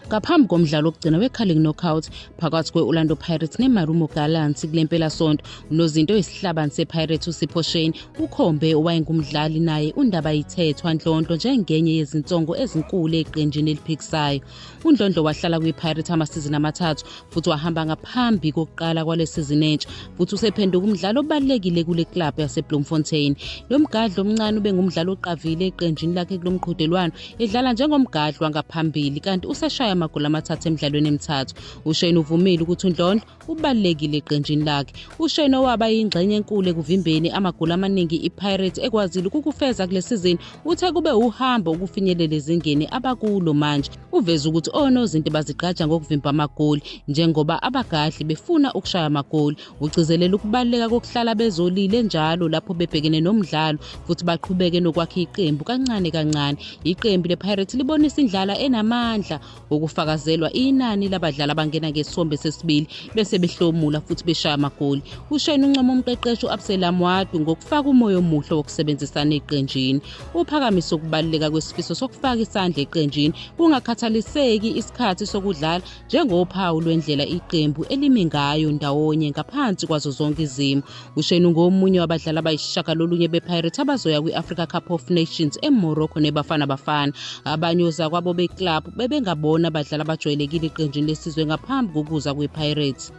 Ngaphambi komdlalo wokugcina we-Carling Knockout phakathi kwe-Orlando Pirates ne-Marumo Gallants kule mpelasonto, unozinto oyisihlabani se-Pirates uSipho Shane ukhombe owayengumdlali naye uNdaba Yithethwa Ndlondlo njengenye yezinsongo ezinkulu eqenjini eliphikisayo. uNdlondlo wahlala kwi-Pirates amasizini amathathu futhi wahamba ngaphambi kokuqala kwale sizini entsha futhi usephenduka umdlali obalulekile kule club yaseBloemfontein. Lo mgadli omncane ube ngumdlali oqavile eqenjini lakhe kulo mqhudelwano, edlala njengomgadli wangaphambili kanti useshaya amagoli amathathu emidlalweni emithathu. uShane uvumile ukuthi uNdlondlo ubalulekile eqenjini lakhe. uShane owaba yingxenye enkulu ekuvimbeni amagoli amaningi iPirates ekwazile ukukufeza kule sizini uthe kube uhambo ukufinyelela ezingeni abakulo manje. Uveza ukuthi onozinto bazigqaja ngokuvimba amagoli njengoba abagadli befuna ukushaya amagoli. Ugcizelela ukubaluleka kokuhlala bezolile njalo lapho bebhekene nomdlalo futhi baqhubeke nokwakha iqembu kancane kancane. Iqembu lePirates libonisa indlala enamandla ukufakazelwa inani labadlali abangena ngesombe sesibili bese behlomula futhi beshaya amagoli. uShane uncoma umqeqeshi uAbsalom Wadu ngokufaka umoya omuhle wokusebenzisana eqenjini. Uphakamisa ukubaluleka kwesifiso sokufaka isandla eqenjini kungakhathaliseki isikhathi sokudlala njengophawu lwendlela iqembu elimi ngayo ndawonye ngaphansi kwazo zonke izimo. uShane ungomunye wabadlali abayisishagalolunye bePirates abazoya kwi-Africa Cup of Nations eMorocco neBafana Bafana. Abanye ozakwabo beclub bebengabona abadlali abajwayelekile eqenjini lesizwe ngaphambi kokuza kwePirates.